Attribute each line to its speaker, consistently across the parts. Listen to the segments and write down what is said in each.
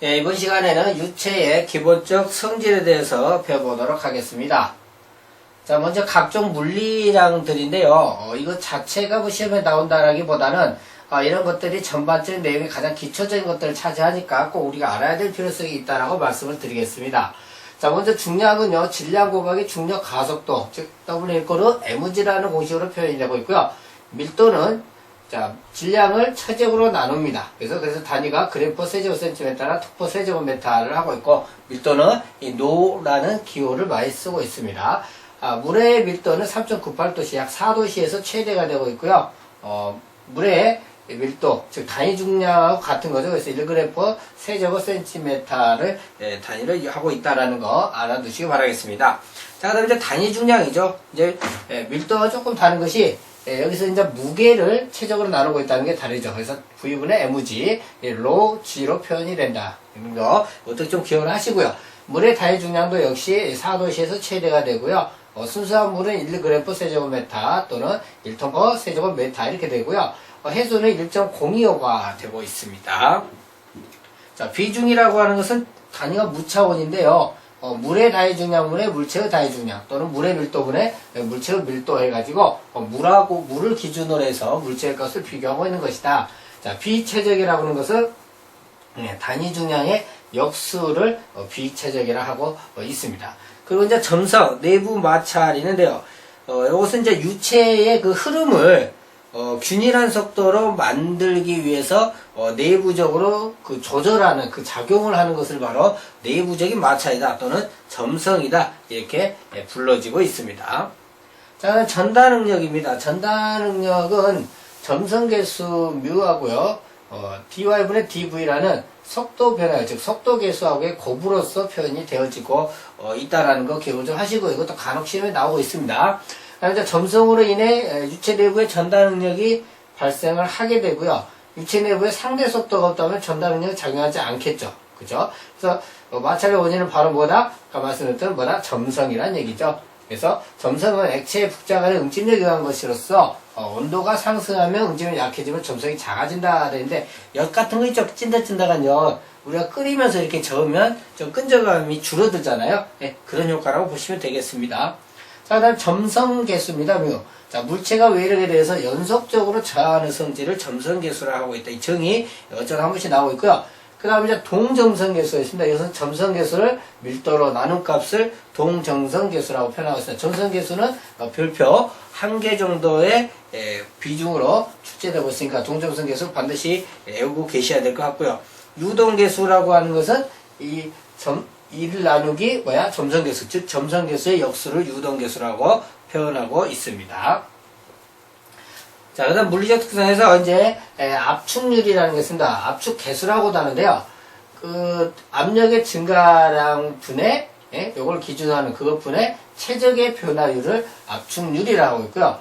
Speaker 1: 예, 이번 시간에는 유체의 기본적 성질에 대해서 배워보도록 하겠습니다. 자, 먼저 각종 물리량들인데요. 이거 자체가 뭐 시험에 나온다라기보다는 이런 것들이 전반적인 내용이 가장 기초적인 것들을 차지하니까 꼭 우리가 알아야 될 필요성이 있다라고 말씀을 드리겠습니다. 자, 먼저 중량은요, 질량 곱하기 중력 가속도, 즉 W=mg라는 공식으로 표현이 되고 있고요. 밀도는 자, 질량을 체적으로 나눕니다. 그래서 단위가 그램 퍼 세제곱센티미터나 톡 퍼 세제곱미터를 하고 있고, 밀도는 이 노라는 기호를 많이 쓰고 있습니다. 물의 밀도는 3.98도씨, 약 4도씨에서 최대가 되고 있고요. 물의 밀도, 즉 단위 중량하고 같은 거죠. 그래서 1g 퍼 세제곱센티미터를 단위로 하고 있다라는 거 알아두시기 바라겠습니다. 자, 그다음 이제 단위 중량이죠. 이제 밀도가 조금 다른 것이 여기서 이제 무게를 최적으로 나누고 있다는 게 다르죠. 그래서 V분의 mg, 로 g로 표현이 된다. 이런 거 어떻게 좀 기억을 하시고요. 물의 단위 중량도 역시 4도씨에서 최대가 되고요. 순수한 물은 1g 퍼 세제곱미터 또는 1톤 퍼 세제곱미터 이렇게 되고요. 해수는 1.025가 되고 있습니다. 자, 비중이라고 하는 것은 단위가 무차원인데요. 물의 단위 중량분의 물체의 단위 중량 또는 물의 밀도분의 물체의 밀도 해가지고 물을 기준으로 해서 물체의 값을 비교하고 있는 것이다. 자, 비체적이라고 하는 것은 단위 중량의 역수를 비체적이라 하고 있습니다. 그리고 이제 점성, 내부 마찰이 있는데요. 이것은 이제 유체의 그 흐름을 균일한 속도로 만들기 위해서 내부적으로 그 조절하는 그 작용을 하는 것을 바로 내부적인 마찰이다 또는 점성이다 이렇게 불러지고 있습니다. 자, 전달 능력입니다. 전달 능력은 점성 계수 뮤하고요. dy분의 dv라는 속도 변화, 즉 속도 계수하고의 곱으로서 표현이 되어지고 있다라는 거 기억을 좀 하시고 이것도 간혹 시험에 나오고 있습니다. 그러니까 점성으로 인해 유체 내부의 전달 능력이 발생을 하게 되고요. 유체 내부에 상대 속도가 없다면 전달 능력이 작용하지 않겠죠. 그죠? 그래서 마찰의 원인은 바로 뭐다? 아까 말씀드렸던 뭐다? 점성이란 얘기죠. 그래서 점성은 액체의 북자간의 응집력에 의한 것으로서 온도가 상승하면 응집력이 약해지면 점성이 작아진다 그랬는데 엿 같은 거 있죠? 찐득찐득한 엿 우리가 끓이면서 이렇게 저으면 좀 끈적함이 줄어들잖아요. 네, 그런 효과라고 보시면 되겠습니다. 자, 그 다음 점성계수입니다. 자, 물체가 외력에 대해서 연속적으로 저하하는 성질을 점성계수라 하고 있다. 이 정의 어쩌다 한 번씩 나오고 있고요. 그 다음에 이제 동정성계수가 있습니다. 이것은 점성계수를 밀도로 나눈 값을 동정성계수라고 표현하고 있습니다. 점성계수는 별표 1개 정도의 비중으로 출제되고 있으니까 동정성계수 반드시 외우고 계셔야 될 것 같고요. 유동계수라고 하는 것은 이를 나누기 점성계수, 즉 점성계수의 역수를 유동계수라고 표현하고 있습니다. 자, 그 다음 물리적 특성에서 이제 압축률이라는 게 있습니다. 압축계수라고도 하는데요. 그 압력의 증가량 분의 요걸 기준으로 하는 그것 분의 최적의 변화율을 압축률이라고 있고요.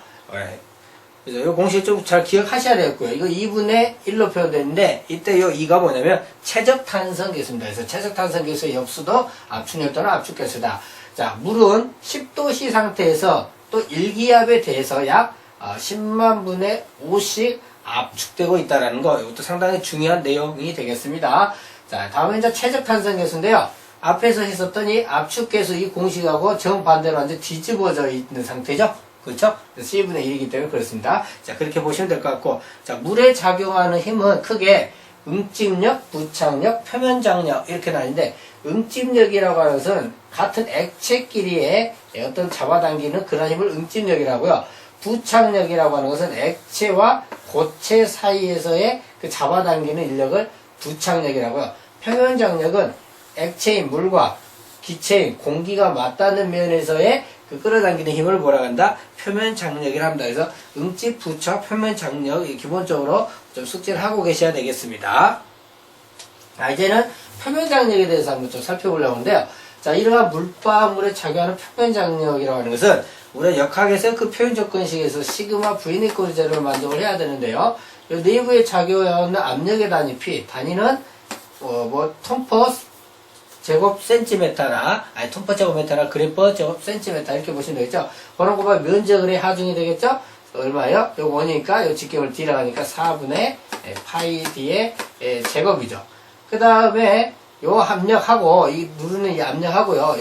Speaker 1: 그래서 이 공식 좀 잘 기억하셔야 되겠고요. 이거 2분의 1로 표현되는데 이때 요 2가 뭐냐면 최적 탄성 계수입니다. 그래서 최적 탄성 계수의 역수도 압축률 또는 압축계수다. 자, 물은 10도씨 상태에서 또 일기압에 대해서 약 10만 분의 5씩 압축되고 있다는 거, 이것도 상당히 중요한 내용이 되겠습니다. 자, 다음에 이제 최적 탄성 계수인데요. 앞에서 했었던 이 압축계수 이 공식하고 정반대로 완전 뒤집어져 있는 상태죠. 그렇죠? C분의 1이기 때문에 그렇습니다. 자, 그렇게 보시면 될 것 같고, 자, 물에 작용하는 힘은 크게 응집력, 부착력, 표면장력 이렇게 나뉘는데, 응집력이라고 하는 것은 같은 액체끼리의 어떤 잡아당기는 그런 힘을 응집력이라고요. 부착력이라고 하는 것은 액체와 고체 사이에서의 그 잡아당기는 인력을 부착력이라고요. 표면장력은 액체인 물과 기체인 공기가 맞닿는 면에서의 그 끌어당기는 힘을 뭐라고 한다? 표면장력이라 합니다. 그래서 응집, 부착, 표면장력 기본적으로 좀 숙지를 하고 계셔야 되겠습니다. 자, 이제는 표면장력에 대해서 한번 좀 살펴보려고 하는데요. 자, 이러한 물방울에 작용하는 표면장력이라고 하는 것은 우리가 역학에서 그 표현조건식에서 시그마 V는 제로를 만족을 해야 되는데요. 이 내부에 작용하는 압력의 단위 P, 단위는 톤퍼 제곱 센티미터나 톤퍼 제곱미터나 그램퍼 제곱 센티미터 이렇게 보시면 되겠죠. 그런 거보다 면적의 하중이 되겠죠. 얼마예요? 요거 원이니까 요 직경을 D라고 하니까 4분의 파이 D의 제곱이죠. 그 다음에 요 압력하고, 이 누르는 이 압력하고요,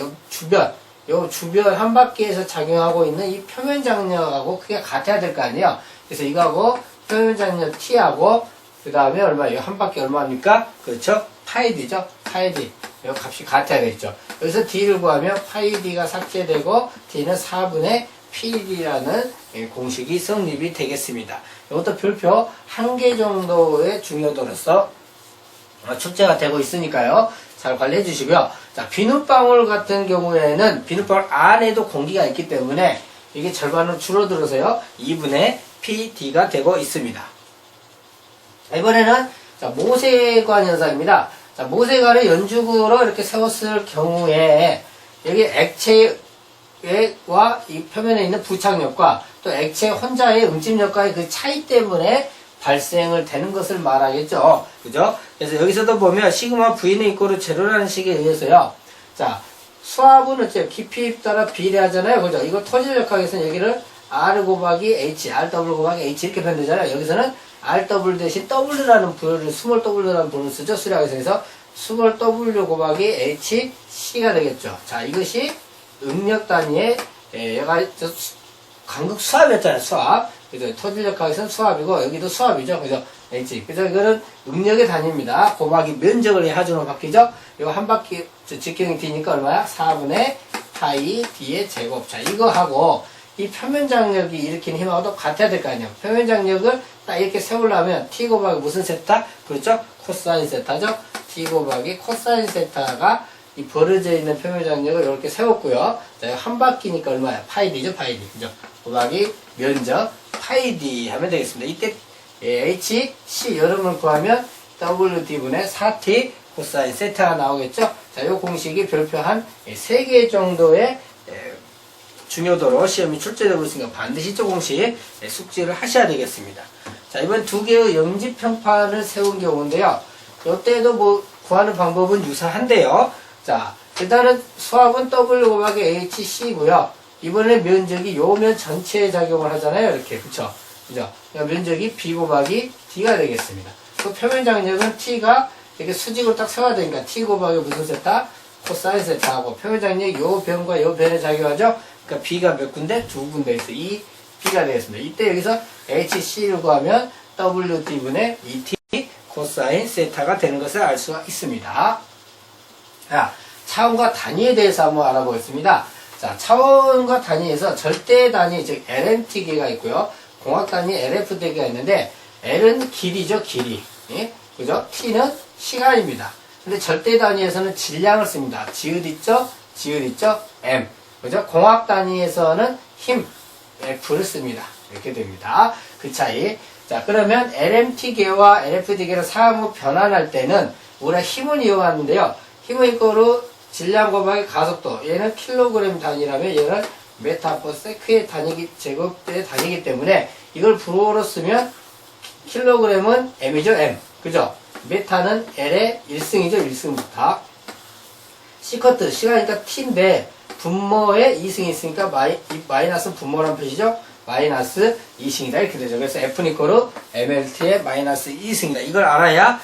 Speaker 1: 요 주변 한 바퀴에서 작용하고 있는 이 표면 장력하고 그게 같아야 될 거 아니에요? 그래서 이거하고 표면 장력 T하고, 그 다음에 얼마예요? 한 바퀴 얼마입니까? 그렇죠? 파이 D죠? 파이 D. 이 값이 같아야 되겠죠? 여기서 D를 구하면 파이 D가 삭제되고, D는 4분의 PD라는 공식이 성립이 되겠습니다. 이것도 별표 1개 정도의 중요도로서 출제가 되고 있으니까요. 잘 관리해 주시고요. 자, 비눗방울 같은 경우에는 비눗방울 안에도 공기가 있기 때문에 이게 절반으로 줄어들어서요. 2분의 PD가 되고 있습니다. 이번에는 자, 모세관 현상입니다. 자, 모세관을 연죽으로 이렇게 세웠을 경우에 여기 액체와 이 표면에 있는 부착력과 또 액체 혼자의 응집력과의 그 차이 때문에 발생을 되는 것을 말하겠죠. 그죠? 그래서 여기서도 보면 시그마 V는 이꼬르 제로라는 식에 의해서요. 자, 수압은 어째요? 깊이에 따라 비례하잖아요. 그죠? 이거 토질력학에서는 여기를 R 곱하기 H, RW 곱하기 H 이렇게 표현되잖아요. 여기서는 RW 대신 W라는 부호를, 스몰 W라는 부호를 쓰죠. 수량에서. 그래서 스몰 W 곱하기 HC가 되겠죠. 자, 이것이 응력 단위의, 얘가 간극 수압이었잖아요. 수압. 그죠? 토질력학에서는 수압이고, 여기도 수압이죠. 그죠? H. 그래서 이거는 응력의 단위입니다. 곱하기 면적을 하중으로 바뀌죠? 이거 한 바퀴, 직경이 D니까 얼마야? 4분의 파이 D의 제곱. 자, 이거 하고, 이 표면 장력이 일으키는 힘하고도 같아야 될 거 아니에요. 표면 장력을 딱 이렇게 세우려면 T 곱하기 무슨 세타? 그렇죠? 코사인 세타죠? T 곱하기 코사인 세타가 이 벌어져 있는 표면 장력을 이렇게 세웠고요. 자, 한 바퀴니까 얼마야? 파이 D죠? 파이 D. 그죠? 곱하기 면적 파이 D 하면 되겠습니다. 이때 H, C 여름을 구하면 WD분의 4T 코사인 세타가 나오겠죠? 자, 이 공식이 별표 한 3개 정도의 중요도로 시험이 출제되고 있으니까 반드시 이 공식 숙지를 하셔야 되겠습니다. 자, 이번 두 개의 영집평판을 세운 경우인데요. 이때도 뭐 구하는 방법은 유사한데요. 자, 일단은 수압은 W 곱하기 HC고요. 이번에 면적이 요 면 전체에 작용을 하잖아요. 이렇게. 그쵸? 그죠? 면적이 B 곱하기 D가 되겠습니다. 또 표면 장력은 T가 이렇게 수직으로 딱 세워야 되니까 T 곱하기 무슨 세타? 코사인 세타하고 표면 장력이 요 변과 요 변에 작용하죠? 그러니까 B가 몇 군데? 두 군데 있어. 이 B가 되겠습니다. 이때 여기서 HC를 구하면 WD분의 2T 코사인 세타가 되는 것을 알 수가 있습니다. 자, 차원과 단위에 대해서 한번 알아보겠습니다. 자, 차원과 단위에서 절대 단위, 즉 LMT계가 있고요. 공학 단위 LFD계가 있는데 L은 길이죠, 길이. 예? 그죠? T는 시간입니다. 근데 절대 단위에서는 질량을 씁니다. 지읒 있죠? 지읒 있죠? M. 그죠? 공학 단위에서는 힘, F를 씁니다. 이렇게 됩니다. 그 차이. 자, 그러면 LMT계와 LFD계를 사용 후 변환할 때는 우리가 힘을 이용하는데요. 힘은 이거로 질량 곱하기 가속도. 얘는 킬로그램 단위라면 얘는 메타 퍼 세크의 단위기, 제곱의 단위이기 때문에 이걸 불호로 쓰면 킬로그램은 M이죠, M. 그죠? 메타는 L의 1승이죠, 1승부터. 시커트, 시간이니까 T인데 분모에 2승이 있으니까 마이너스 분모란 표시죠? 마이너스 2승이다. 이렇게 되죠. 그래서 F는 이거로 MLT의 마이너스 2승이다. 이걸 알아야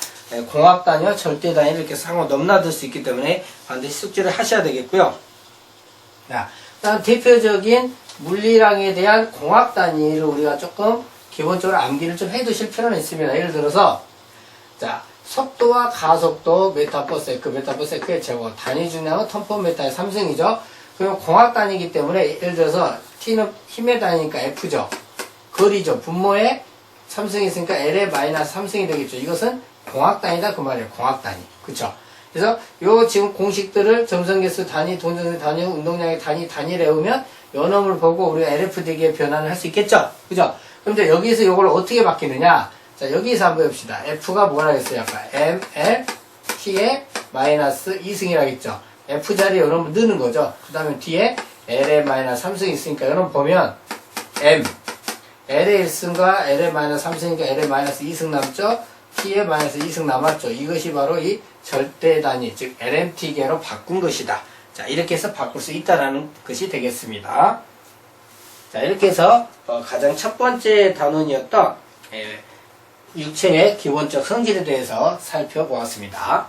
Speaker 1: 공학 단위와 절대 단위를 이렇게 상호 넘나들 수 있기 때문에 반드시 숙지를 하셔야 되겠고요. 자, 다음 대표적인 물리량에 대한 공학 단위를 우리가 조금 기본적으로 암기를 좀 해두실 필요는 있습니다. 예를 들어서 자, 속도와 가속도 메타 퍼 세크의 제곱, 단위 중량은 톤 퍼 메타의 3승이죠. 그럼 공학 단위이기 때문에 예를 들어서 T는 힘의 단위니까 F죠. 거리죠. 분모에 3승이 있으니까 L의 마이너스 3승이 되겠죠. 이것은 공학 단위다 그 말이에요. 공학 단위. 그쵸? 그래서 요 지금 공식들을 점성계수 단위, 동전수 단위, 운동량의 단위 외우면 요 놈을 보고 우리가 LFD계의 변환을 할 수 있겠죠? 그죠? 그럼 이제 여기서 요걸 어떻게 바뀌느냐? 자, 여기서 한번 해봅시다. F가 뭐라 했어요? 아까 ML T의 마이너스 2승이라고 했죠? F 자리에 요 놈을 넣는 거죠. 그 다음에 뒤에 L의 마이너스 3승이 있으니까 요 놈 보면 M L의 1승과 L의 마이너스 3승이니까 L의 마이너스 2승 남죠? T의 마이너스 2승 남았죠. 이것이 바로 이 절대 단위, 즉 LMT계로 바꾼 것이다. 자, 이렇게 해서 바꿀 수 있다는 것이 되겠습니다. 자, 이렇게 해서 가장 첫 번째 단원이었던 육체의 기본적 성질에 대해서 살펴보았습니다.